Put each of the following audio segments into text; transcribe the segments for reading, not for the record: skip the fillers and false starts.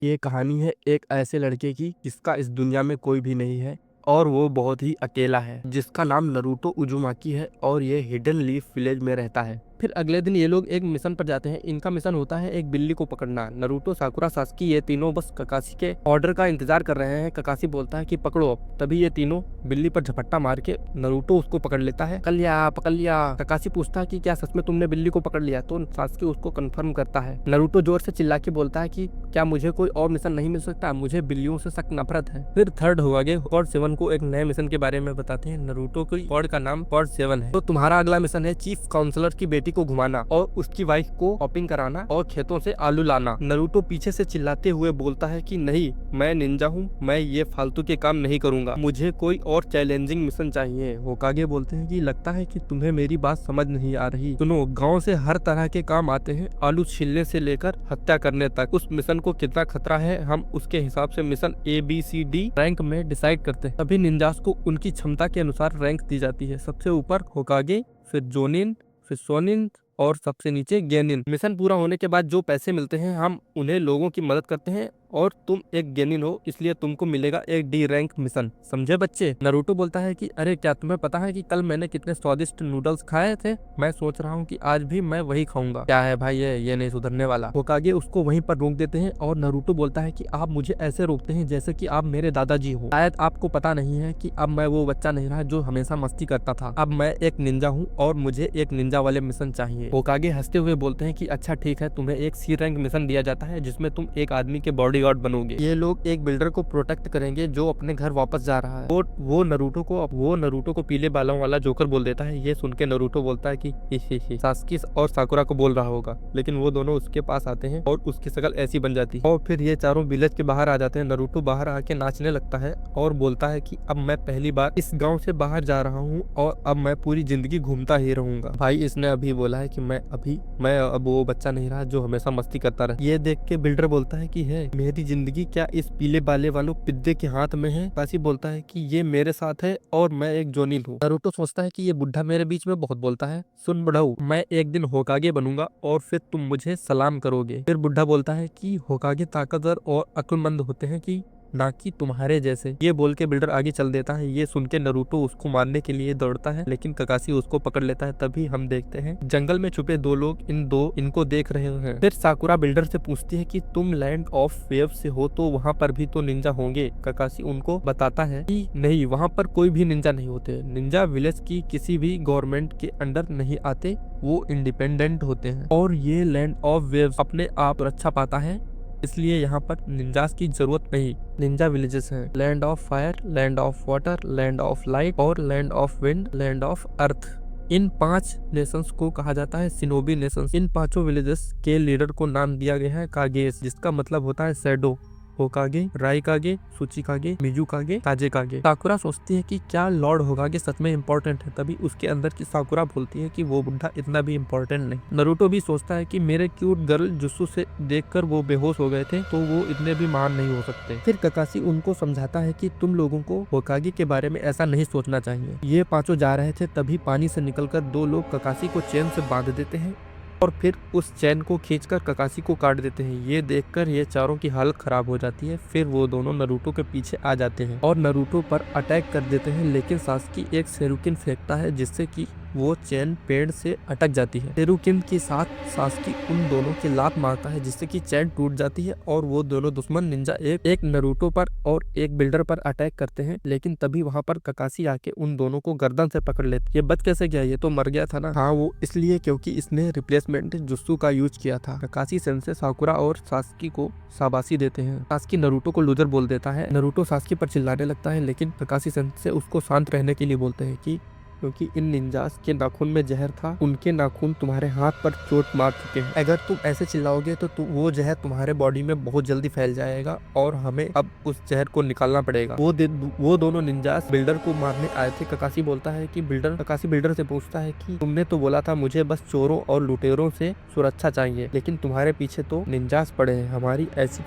ये कहानी है एक ऐसे लड़के की जिसका इस दुनिया में कोई भी नहीं है और वो बहुत ही अकेला है, जिसका नाम नरूटो उजुमाकी है और ये हिडन लीफ विलेज में रहता है। फिर अगले दिन ये लोग एक मिशन पर जाते हैं। इनका मिशन होता है एक बिल्ली को पकड़ना। नरूटो, साकुरा, सास्की ये तीनों बस ककाशी के ऑर्डर का इंतजार कर रहे हैं। ककाशी बोलता है कि पकड़ो अब। तभी ये तीनों बिल्ली पर झपट्टा मार के नरूटो उसको पकड़ लेता है। पकड़ लिया, पकड़ लिया। ककाशी पूछता है कि क्या सच में तुमने बिल्ली को पकड़ लिया? तो सास्की उसको कंफर्म करता है। नरूटो जोर से चिल्ला के बोलता है कि क्या मुझे कोई और मिशन नहीं मिल सकता? मुझे बिल्लियों से सख्त नफरत है। फिर थर्ड होकागे कॉर्ड 7 को एक नए मिशन के बारे में बताते हैं। नरूटो की कॉर्ड का नाम कॉर्ड 7 है। तो तुम्हारा अगला मिशन है चीफ काउंसलर की बेटी को घुमाना और उसकी वाइफ को शॉपिंग कराना और खेतों से आलू लाना। नरूटो पीछे से चिल्लाते हुए बोलता है कि नहीं, मैं निंजा हूँ, मैं ये फालतू के काम नहीं करूंगा, मुझे कोई और चैलेंजिंग मिशन चाहिए। होकागे बोलते हैं कि लगता है कि तुम्हें मेरी बात समझ नहीं आ रही। सुनो, गाँव से हर तरह के काम आते हैं, आलू छीलने से लेकर हत्या करने तक। उस मिशन को कितना खतरा है हम उसके हिसाब से मिशन ABCD रैंक में डिसाइड करते हैं। सभी निंजास को उनकी क्षमता के अनुसार रैंक दी जाती है। सबसे ऊपर होकागे, फिर जोनिन, फिर सोनिन और सबसे नीचे गेनिन। मिशन पूरा होने के बाद जो पैसे मिलते हैं हम उन्हें लोगों की मदद करते हैं और तुम एक गेनिन हो इसलिए तुमको मिलेगा एक D रैंक मिशन। समझे बच्चे? नरूटो बोलता है कि अरे क्या तुम्हें पता है कि कल मैंने कितने स्वादिष्ट नूडल्स खाए थे? मैं सोच रहा हूँ कि आज भी मैं वही खाऊंगा। क्या है भाई, ये नहीं सुधरने वाला। होकागे उसको वहीं पर रोक देते हैं और नरूटो बोलता है कि आप मुझे ऐसे रोकते हैं जैसे कि आप मेरे दादाजी हो। शायद आपको पता नहीं है कि अब मैं वो बच्चा नहीं रहा जो हमेशा मस्ती करता था। अब मैं एक निंजा हूँ और मुझे एक निंजा वाले मिशन चाहिए। होकागे हंसते हुए बोलते हैं कि अच्छा ठीक है, तुम्हें एक C रैंक मिशन दिया जाता है जिसमें तुम एक आदमी के बॉडीगार्ड बनोगे। ये लोग एक बिल्डर को प्रोटेक्ट करेंगे जो अपने घर वापस जा रहा है। वो नरूटो को पीले बालों वाला जोकर बोल देता है। ये सुन के नरूटो बोलता है कि ही सास्की और साकुरा को बोल रहा होगा, लेकिन वो दोनों उसके पास आते हैं और उसकी शक्ल ऐसी बन जाती है। और फिर ये चारों विलेज के बाहर आ जाते हैं। नरूटो बाहर आके नाचने लगता है और बोलता है कि अब मैं पहली बार इस गाँव से बाहर जा रहा हूँ और अब मैं पूरी जिंदगी घूमता ही रहूंगा। भाई, इसने अभी बोला है कि मैं अब वो बच्चा नहीं रहा जो हमेशा मस्ती करता रहा। ये देख के बिल्डर बोलता है कि है मेरी जिंदगी क्या इस पीले बाले वालों पिद्दे के हाथ में है? काशी बोलता है कि ये मेरे साथ है और मैं एक जोनिन हूँ। नरूटो सोचता है कि ये बुढ़ा मेरे बीच में बहुत बोलता है। सुन बुढ़ाऊ, मैं एक दिन होकागे बनूंगा और फिर तुम मुझे सलाम करोगे। फिर बुढ़ा बोलता है कि होकागे ताकतवर और अक्लमंद होते हैं कि ना कि तुम्हारे जैसे। ये बोल के बिल्डर आगे चल देता है। ये सुन के नरूटो उसको मारने के लिए दौड़ता है, लेकिन ककाशी उसको पकड़ लेता है। तभी हम देखते हैं जंगल में छुपे दो लोग इनको देख रहे हैं। फिर साकुरा बिल्डर से पूछती है कि तुम लैंड ऑफ वेव से हो तो वहाँ पर भी तो निंजा होंगे। ककाशी उनको बताता है कि नहीं, वहाँ पर कोई भी निंजा नहीं होते। निंजा विलेज की किसी भी गवर्नमेंट के अंडर नहीं आते, वो इंडिपेंडेंट होते हैं और ये लैंड ऑफ वेव अपने आप रक्षा पाता है, इसलिए यहाँ पर निंजास की जरूरत नहीं। निंजा विलेजेस हैं land of fire, land of water, land of light और land of wind, land of earth. इन 5 नेशंस को कहा जाता है शिनोबी नेशंस। इन 5 विलेजेस के लीडर को नाम दिया गया है कागेस, जिसका मतलब होता है शैडो। होकागे, राइकागे, सुचिकागे, मिजुकागे, ताजेकागे। साकुरा सोचती है कि क्या लॉर्ड होकागे सच में इम्पोर्टेंट है। तभी उसके अंदर की साकुरा बोलती है कि वो बुढ़ा इतना भी इम्पोर्टेंट नहीं। नरूटो भी सोचता है कि मेरे क्यूट गर्ल जुस्सू से देखकर वो बेहोश हो गए थे, तो वो इतने भी महान नहीं हो सकते। फिर ककाशी उनको समझाता है कि तुम लोगों को होकागे के बारे में ऐसा नहीं सोचना चाहिए। ये 5 जा रहे थे, तभी पानी से निकलकर 2 लोग ककाशी को चेन से बांध देते हैं और फिर उस चैन को खींचकर ककाशी को काट देते हैं। ये देखकर ये चारों की हालत खराब हो जाती है। फिर वो दोनों नरूटो के पीछे आ जाते हैं और नरूटो पर अटैक कर देते हैं, लेकिन सास्की एक सेरुकिन फेंकता है जिससे कि वो चैन पेड़ से अटक जाती है। सेरुकिन के साथ सास्की उन दोनों की लात मारता है जिससे कि चैन टूट जाती है और वो दोनों दुश्मन निंजा एक नरूटो पर और एक बिल्डर पर अटैक करते हैं, लेकिन तभी वहां पर ककाशी आके उन दोनों को गर्दन से पकड़ लेती है। ये बच कैसे गया? ये तो मर गया था ना। हाँ, वो इसलिए क्योंकि इसने रिप्लेसमेंट जुस्सू का यूज किया था। ककाशी सेंसे साकुरा और सास्की को शाबाशी देते हैं। सास्की नरूटो को लूजर बोल देता है। नरूटो सास्की पर चिल्लाने लगता है, लेकिन ककाशी सेंसे उसको शांत रहने के लिए बोलते हैं कि क्योंकि इन निंजास के नाखून में जहर था, उनके नाखून तुम्हारे हाथ पर चोट मार चुके हैं। अगर तुम ऐसे चिल्लाओगे तो वो जहर तुम्हारे बॉडी में बहुत जल्दी फैल जाएगा और हमें अब उस जहर को निकालना पड़ेगा। वो दोनों निंजास बिल्डर को मारने आए थे। ककाशी बोलता है कि ककाशी बिल्डर से पूछता है कि तुमने तो बोला था मुझे बस चोरों और लुटेरों से सुरक्षा चाहिए, लेकिन तुम्हारे पीछे तो निंजास पड़े हैं। हमारी ऐसी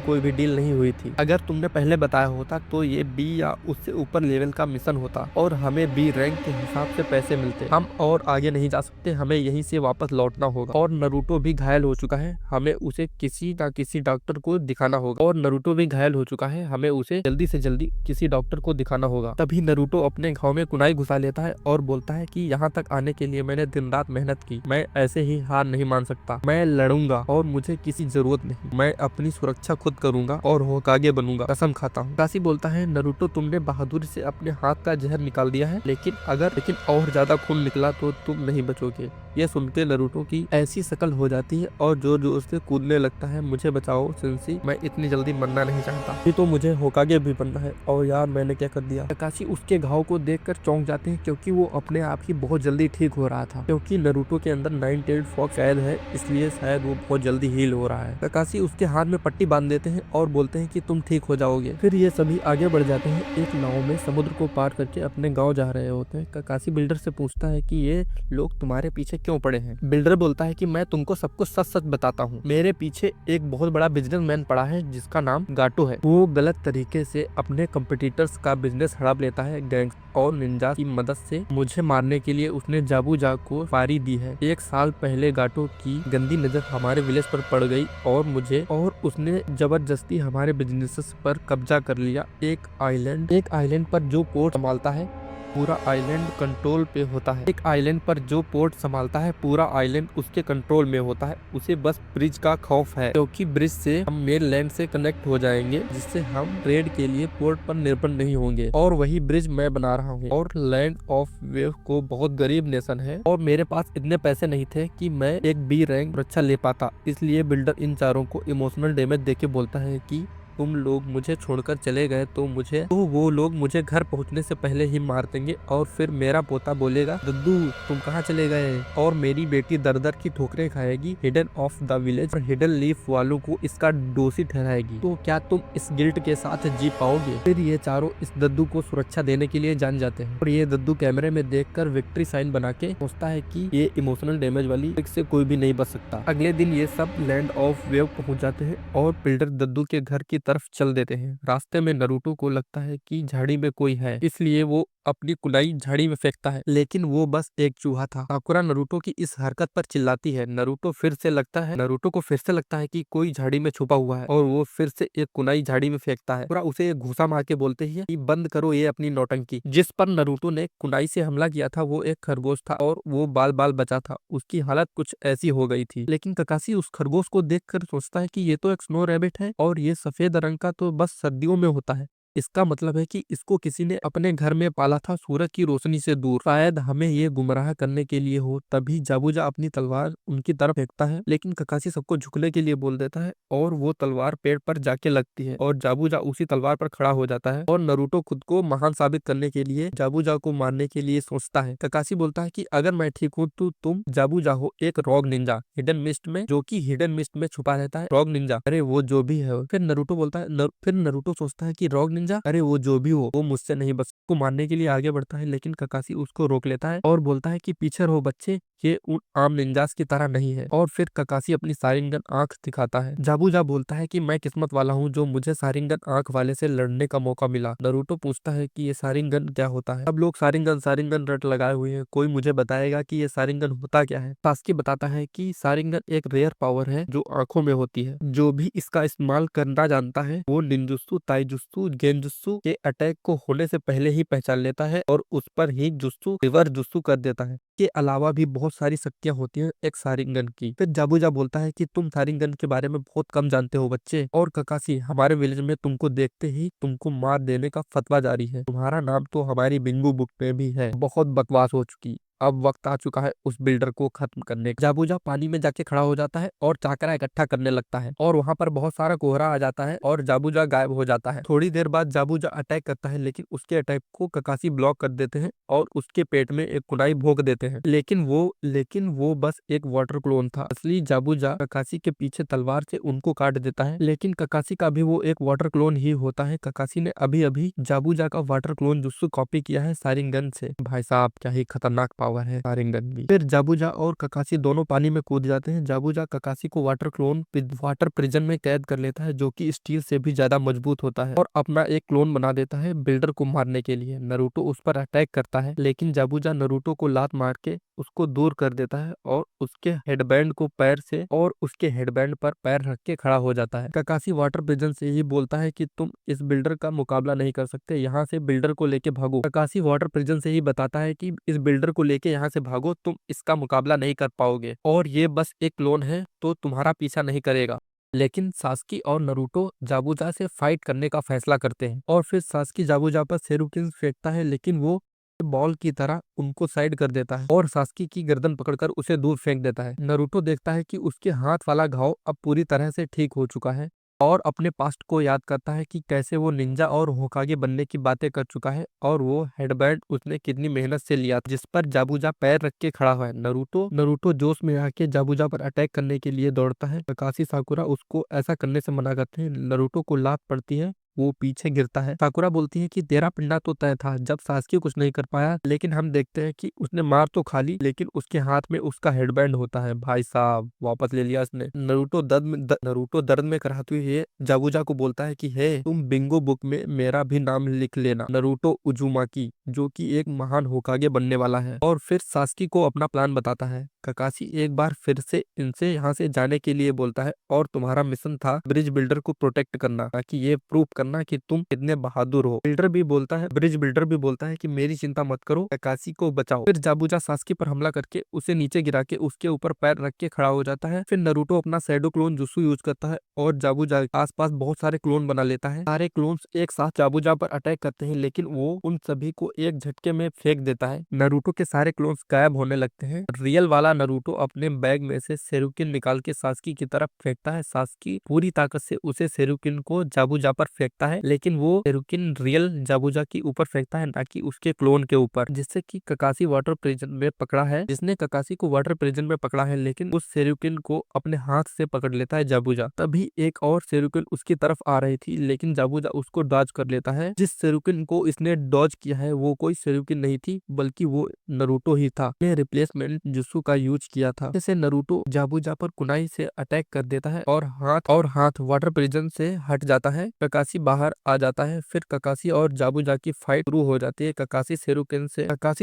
कोई भी डील नहीं हुई थी। अगर तुमने पहले बताया होता तो ये B या उससे ऊपर लेवल का मिशन होता और हमें हमें बी रैंक के हिसाब से पैसे मिलते। हम और आगे नहीं जा सकते, हमें यहीं से वापस लौटना होगा। और नरूटो भी घायल हो चुका है, हमें उसे किसी ना किसी डॉक्टर को दिखाना होगा। और नरूटो भी घायल हो चुका है, हमें उसे जल्दी से जल्दी किसी डॉक्टर को दिखाना होगा। तभी नरूटो अपने घाव में कुनाई घुसा लेता है और बोलता है कि यहाँ तक आने के लिए मैंने दिन रात मेहनत की, मैं ऐसे ही हार नहीं मान सकता, मैं लड़ूंगा और मुझे किसी जरूरत नहीं, मैं अपनी सुरक्षा खुद करूंगा और होकागे बनूंगा, कसम खाता हूँ। काशी बोलता है नरूटो तुमने बहादुरी से अपने हाथ का जहर निकाल दिया है, लेकिन और ज्यादा खून निकला तो तुम नहीं बचोगे। ये सुनते नरूटो की ऐसी शकल हो जाती है और जोर जोर से कूदने लगता है, मुझे बचाओ सेंसी, मैं इतनी जल्दी मरना नहीं चाहता, ये तो मुझे होकागे भी बनना है। और यार मैंने क्या कर दिया। काशी उसके घाव को देखकर चौंक जाते हैं, क्योंकि वो अपने आप ही बहुत जल्दी ठीक हो रहा था, क्योंकि नरूटो के अंदर 9 फॉग शायद है, इसलिए शायद वो बहुत जल्दी हील हो रहा है। काशी उसके हाथ में पट्टी बांध देते हैं और बोलते हैं कि तुम ठीक हो जाओगे। फिर ये सभी आगे बढ़ जाते हैं, एक नाव में समुद्र को पार करके अपने गाँव जा रहे होते हैं। काशी बिल्डर से पूछता है कि ये लोग तुम्हारे पीछे क्यों पड़े हैं। बिल्डर बोलता है कि मैं तुमको सब कुछ सच सच बताता हूँ, मेरे पीछे एक बहुत बड़ा बिजनेसमैन पड़ा है जिसका नाम गाटो है। वो गलत तरीके से अपने कंपटीटर्स का बिजनेस हड़प लेता है, गैंग्स और निंजा की मदद से मुझे मारने के लिए उसने जाबूजा को फारी दी है। 1 साल पहले गाटो की गंदी नजर हमारे विलेज पर पड़ गई और उसने जबरदस्ती हमारे बिजनेसेस पर कब्जा कर लिया। एक आइलैंड पर जो पोर्ट संभालता है पूरा आइलैंड कंट्रोल पे होता है। एक आइलैंड पर जो पोर्ट संभालता है पूरा आइलैंड उसके कंट्रोल में होता है। उसे बस ब्रिज का खौफ है, क्योंकि ब्रिज से हम मेन लैंड से कनेक्ट हो जाएंगे, जिससे हम ट्रेड के लिए पोर्ट पर निर्भर नहीं होंगे। और वही ब्रिज मैं बना रहा हूँ। और लैंड ऑफ वेव को बहुत गरीब नेशन है और मेरे पास इतने पैसे नहीं थे कि मैं एक बी रैंक सुरक्षा ले पाता। इसलिए बिल्डर इन चारों को इमोशनल डैमेज देके बोलता है कि तुम लोग मुझे छोड़कर चले गए तो वो लोग मुझे घर पहुंचने से पहले ही मार देंगे। और फिर मेरा पोता बोलेगा दद्दू तुम कहाँ चले गए, और मेरी बेटी दर दर की ठोकरें खाएगी। हिडन ऑफ द विलेज और हिडन लीफ वालों को इसका दोषी ठहराएगी। तो क्या तुम इस गिल्ट के साथ जी पाओगे। फिर ये चारों इस दद्दू को सुरक्षा देने के लिए जान जाते हैं और ये दद्दू कैमरे में देखकर विक्ट्री साइन बना के सोचता है कि ये इमोशनल डैमेज वाली ट्रिक से कोई भी नहीं बच सकता। अगले दिन ये सब लैंड ऑफ वेव पहुंच जाते हैं और बिल्डर दद्दू के घर की तरफ चल देते हैं। रास्ते में नरूटो को लगता है कि झाड़ी में कोई है, इसलिए वो अपनी कुलाई झाड़ी में फेंकता है, लेकिन वो बस एक चूहा था। साकुरा नरूटो की इस हरकत पर चिल्लाती है। नरूटो को फिर से लगता है कि कोई झाड़ी में छुपा हुआ है और वो फिर से एक कुनाई झाड़ी में फेंकता है। पूरा उसे एक घूसा मार के बोलते ही कि बंद करो ये अपनी नौटंकी। जिस पर नरूटो ने कुनाई से हमला किया था वो एक खरगोश था और वो बाल बाल बचा था। उसकी हालत कुछ ऐसी हो गई थी, लेकिन ककाशी उस खरगोश को देखकर सोचता है कि ये तो एक स्नो रैबिट है और ये सफेद रंग का तो बस सर्दियों में होता है। इसका मतलब है कि इसको किसी ने अपने घर में पाला था सूरज की रोशनी से दूर। शायद हमें ये गुमराह करने के लिए हो। तभी जाबूजा अपनी तलवार उनकी तरफ फेंकता है, लेकिन ककाशी सबको झुकने के लिए बोल देता है और वो तलवार पेड़ पर जाके लगती है और जाबूजा उसी तलवार पर खड़ा हो जाता है। और नरूटो खुद को महान साबित करने के लिए जाबूजा को मारने के लिए सोचता है। ककाशी बोलता है कि अगर मैं ठीक हूँ तो तुम जाबूजा हो एक रॉग निंजा हिडन मिस्ट में, जो कि हिडन मिस्ट में छुपा रहता है। रॉग निंजा अरे वो जो भी है। फिर नरूटो सोचता है कि रॉग निंजा अरे वो जो भी हो वो मुझसे नहीं बच। को मारने के लिए आगे बढ़ता है, लेकिन ककाशी उसको रोक लेता है और बोलता है कि पीछे रहो बच्चे, ये उन आम निंजास की तरह नहीं है। और फिर ककाशी अपनी सारिंगन आंख दिखाता है। जाबूजा बोलता है कि मैं किस्मत वाला हूँ जो मुझे सारिंगन आंख वाले से लड़ने का मौका मिला। नरूटो पूछता है कि ये सारिंगन क्या होता है। सब लोग सारिंगन रट लगाए हुए हैं, कोई मुझे बताएगा कि ये सारिंगन होता क्या है। सास्की बताता है कि सारिंगन एक रेयर पावर है जो आंखों में होती है। जो भी इसका इस्तेमाल करना जानता है वो निंजुत्सु, ताइजुत्सु, गेंजुत्सु के अटैक को होने से पहले ही पहचान लेता है और उस पर ही जुत्सु रिवर्स जुत्सु कर देता है। के अलावा भी बहुत सारी शक्तियां होती हैं एक सारिंगन की। फिर जाबूजा बोलता है कि तुम सारिंगन के बारे में बहुत कम जानते हो बच्चे, और ककाशी हमारे विलेज में तुमको देखते ही तुमको मार देने का फतवा जारी है। तुम्हारा नाम तो हमारी बिंगू बुक में भी है। बहुत बकवास हो चुकी, अब वक्त आ चुका है उस बिल्डर को खत्म करने का। जाबूजा पानी में जाके खड़ा हो जाता है और चाकरा इकट्ठा करने लगता है और वहां पर बहुत सारा कोहरा आ जाता है और जाबूजा गायब हो जाता है। थोड़ी देर बाद जाबूजा अटैक करता है, लेकिन उसके अटैक को ककाशी ब्लॉक कर देते हैं और उसके पेट में एक कुनाई भोंक देते हैं। लेकिन वो बस एक वाटर क्लोन था। असली जाबूजा ककाशी के पीछे तलवार से उनको काट देता है, लेकिन ककाशी का भी वो एक वाटर क्लोन ही होता है। ककाशी ने अभी अभी जाबूजा का वाटर क्लोन जुत्सु कॉपी किया है सारिंगन से। भाई साहब क्या ही खतरनाक पावर है शारिंगन भी। फिर जाबुजा और ककाशी दोनों पानी में कूद जाते हैं। जाबुजा ककाशी को वाटर प्रिजन में कैद कर लेता है, जो कि स्टील से भी ज्यादा मजबूत होता है, और अपना एक क्लोन बना देता है बिल्डर को मारने के लिए। नरूटो उस पर अटैक करता है, लेकिन जाबुजा नरूटो को लात मार के उसको दूर कर देता है और उसके हेडबैंड पर पैर रख के खड़ा हो जाता है। ककाशी वाटर प्रिजन से ही बोलता है कि तुम इस बिल्डर का मुकाबला नहीं कर सकते, यहाँ से बिल्डर को लेके भागो। ककाशी वाटर प्रिजन से ही बताता है कि इस बिल्डर को लेके यहाँ से भागो, तुम इसका मुकाबला नहीं कर पाओगे, और ये बस एक क्लोन है तो तुम्हारा पीछा नहीं करेगा। लेकिन सास्की और नरूटो जाबुजा से फाइट करने का फैसला करते हैं, और फिर सास्की जाबुजा पर सेरुकिन फेंकता है, लेकिन वो बॉल की तरह उनको साइड कर देता है और सास्की की गर्दन पकड़कर उसे दूर फेंक देता है। नरूटो देखता है कि उसके हाथ वाला घाव अब पूरी तरह से ठीक हो चुका है, और अपने पास्ट को याद करता है कि कैसे वो निंजा और होकागे बनने की बातें कर चुका है, और वो हेडबैंड उसने कितनी मेहनत से लिया जिस पर जाबुजा पैर रख के खड़ा हुआ है। नरूटो जोश में आके जाबुजा पर अटैक करने के लिए दौड़ता है। ककाशी साकुरा उसको ऐसा करने से मना करते हैं। नरूटो को लात पड़ती है, वो पीछे गिरता है। साकुरा बोलती है कि तेरा पिंडा तो तय था जब सास्की कुछ नहीं कर पाया, लेकिन हम देखते हैं कि उसने मार तो खा ली, लेकिन उसके हाथ में उसका हेडबैंड होता है। भाई साहब, वापस ले लिया उसने। नरूटो दर्द में कराहते हुए जाबुजा को बोलता है कि हे, तुम बिंगो बुक में मेरा भी नाम लिख लेना, नरूटो उजुमाकी, जो कि एक महान होकागे बनने वाला है। और फिर सास्की को अपना प्लान बताता है। ककाशी एक बार फिर से इनसे यहाँ से जाने के लिए बोलता है, और तुम्हारा मिशन था ब्रिज बिल्डर को प्रोटेक्ट करना, ताकि ये प्रूव करना कि तुम कितने बहादुर हो। ब्रिज बिल्डर भी बोलता है कि मेरी चिंता मत करो, ककाशी को बचाओ। फिर जाबुजा सास्की पर हमला करके उसे नीचे गिरा के उसके ऊपर पैर रख के खड़ा हो जाता है। फिर नरूटो अपना शैडो क्लोन जुत्सु यूज करता है और जाबुजा आसपास बहुत सारे क्लोन बना लेता है। सारे क्लोन्स एक साथ जाबुजा पर अटैक करते हैं, लेकिन वो उन सभी को एक झटके में फेंक देता है। नरूटो के सारे क्लोन्स गायब होने लगते हैं। रियल वाला नरूटो अपने बैग में से सेरुकिन निकाल के सास्की की तरफ फेंकता है। सास्की पूरी ताकत से उसे सेरुकिन को जाबुजा पर फेंकता है, लेकिन वो सेरुकिन रियल जाबुजा के ऊपर फेंकता है, ना कि उसके क्लोन के ऊपर, जिससे कि ककाशी वाटर प्रिजन में पकड़ा है जिसने ककाशी को वाटर प्रिजन में पकड़ा है, लेकिन उस सेरुकिन को अपने हाथ से पकड़ लेता है जाबुजा। तभी एक और सेरुकिन उसकी तरफ आ रही थी, लेकिन जाबुजा उसको डॉज कर लेता है। जिस सेरुकिन को इसने डॉज किया है वो कोई सेरुकिन नहीं थी, बल्कि वो नरूटो ही था। ने रिप्लेसमेंट जुत्सु का यूज किया था। जैसे नरूटो जाबुजा पर कुनाई से अटैक कर देता है और हाथ वाटर प्रिजन से हट जाता है। ककाशी बाहर आ जाता है। फिर ककाशी और जाबुजा की फाइट शुरू हो जाती है। ककाशी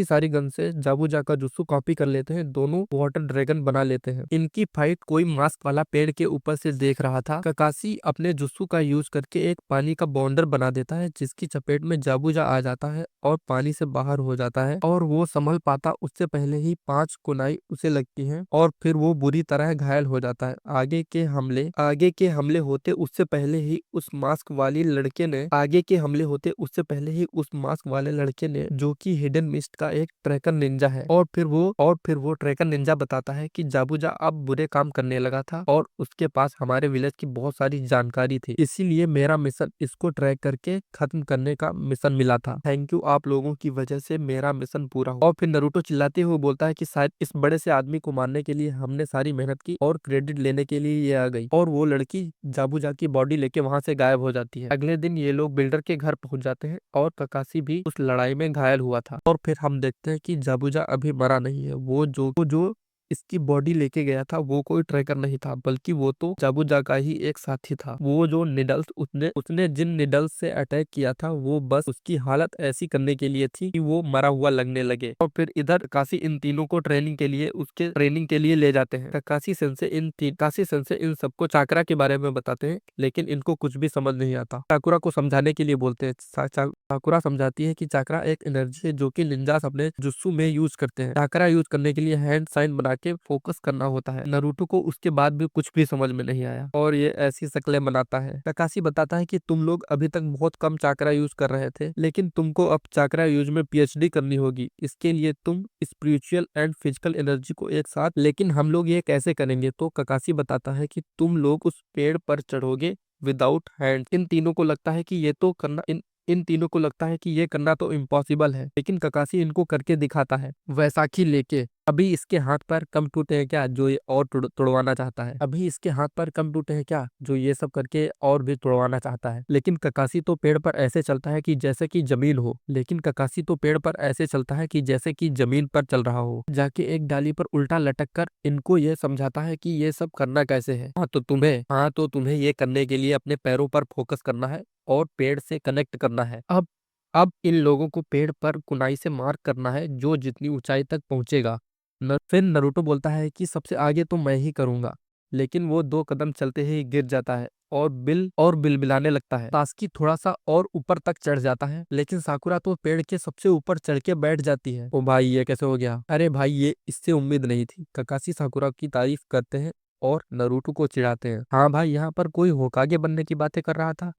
सारीगन से जाबुजा का जुत्सु कॉपी कर लेते हैं। दोनों वाटर ड्रैगन बना लेते हैं। इनकी फाइट कोई मास्क वाला पेड़ के ऊपर से देख रहा था। ककाशी अपने जुत्सु का यूज करके एक पानी का बाउंडर बना देता है, जिसकी चपेट में जाबुजा आ जाता है और पानी से बाहर हो जाता है, और वो संभल पाता उससे पहले ही 5 कुनाई उसे लगती हैं, और फिर वो बुरी तरह घायल हो जाता है। आगे के हमले होते उससे पहले ही उस मास्क वाले लड़के ने जो कि हिडन मिस्ट का एक ट्रैकर निंजा है, और फिर वो ट्रैकर निंजा बताता है कि जाबुजा अब बुरे काम करने लगा था और उसके पास हमारे विलेज की बहुत सारी जानकारी थी, इसीलिए मेरा मिशन इसको ट्रैक करके खत्म करने का मिशन मिला था। थैंक यू, आप लोगों की वजह से मेरा मिशन पूरा हुआ। और फिर नरूटो चिल्लाते हुए बोलता है कि शायद इस बड़े से आदमी को मारने के लिए हमने सारी मेहनत की और क्रेडिट लेने के लिए ये आ गई, और वो लड़की जाबुजा की बॉडी लेके वहां से गायब हो जाती है। अगले दिन ये लोग बिल्डर के घर पहुंच जाते हैं, और ककाशी भी उस लड़ाई में घायल हुआ था। और फिर हम देखते हैं कि जाबुजा अभी मरा नहीं है। वो जो इसकी बॉडी लेके गया था वो कोई ट्रैकर नहीं था, बल्कि वो तो जाबुजा का ही एक साथी था। वो जो निडल्स उसने जिन निडल्स से अटैक किया था वो बस उसकी हालत ऐसी करने के लिए थी कि वो मरा हुआ लगने लगे। और फिर इधर काशी इन तीनों को ट्रेनिंग के लिए ले जाते हैं। काशी सेंसे इन सबको चाकरा के बारे में बताते हैं, लेकिन इनको कुछ भी समझ नहीं आता। साकुरा को समझाने के लिए बोलते हैं। साकुरा समझाती है कि चाकरा एक एनर्जी है जो कि निंजास अपने जुत्सु में यूज करते हैं। चाकरा यूज करने के लिए हैंड साइन बना के फोकस करना होता है। नरूटो को उसके बाद भी कुछ भी समझ में नहीं आया, और ये ऐसी शक्लें बनाता है। ककाशी बताता है कि तुम लोग अभी तक बहुत कम चाकरा यूज कर रहे थे, लेकिन तुमको अब चाकरा यूज में पीएचडी करनी होगी। इसके लिए तुम स्पिरिचुअल एंड फिजिकल एनर्जी को एक साथ, लेकिन हम लोग ये कैसे करेंगे? तो ककाशी बताता है कि तुम लोग उस पेड़ पर चढ़ोगे विदाउट हैंड। इन तीनों को लगता है कि ये करना तो इम्पॉसिबल है, लेकिन ककाशी इनको करके दिखाता है। वैसाखी लेके अभी इसके हाथ पैर कम टूटे हैं क्या जो ये और तुड़वाना चाहता है? अभी इसके हाथ पैर कम टूटे हैं क्या जो ये सब करके और भी तुड़वाना चाहता है? लेकिन ककासी तो पेड़ पर ऐसे चलता है कि जैसे कि जमीन हो। लेकिन ककासी तो पेड़ पर ऐसे चलता है कि जैसे कि जमीन पर चल रहा हो। जाके एक डाली पर उल्टा लटक कर इनको ये समझाता है कि ये सब करना कैसे है। हाँ तो तुम्हें ये करने के लिए अपने पैरों पर फोकस करना है और पेड़ से कनेक्ट करना है। अब इन लोगों को पेड़ पर कुनाई से मार्क करना है जो जितनी ऊंचाई तक पहुंचेगा। फिर नरूटो बोलता है कि सबसे आगे तो मैं ही करूंगा। लेकिन वो 2 कदम चलते ही गिर जाता है और बिलबिलाने लगता है। सास्की थोड़ा सा और ऊपर तक चढ़ जाता है लेकिन साकुरा तो पेड़ के सबसे ऊपर चढ़ के बैठ जाती है। ओ भाई ये कैसे हो गया? अरे भाई ये इससे उम्मीद नहीं थी। ककाशी साकुरा की तारीफ करते हैं और नरूटो को चिढ़ाते हैं। हाँ भाई यहाँ पर कोई होकागे बनने की बातें कर रहा था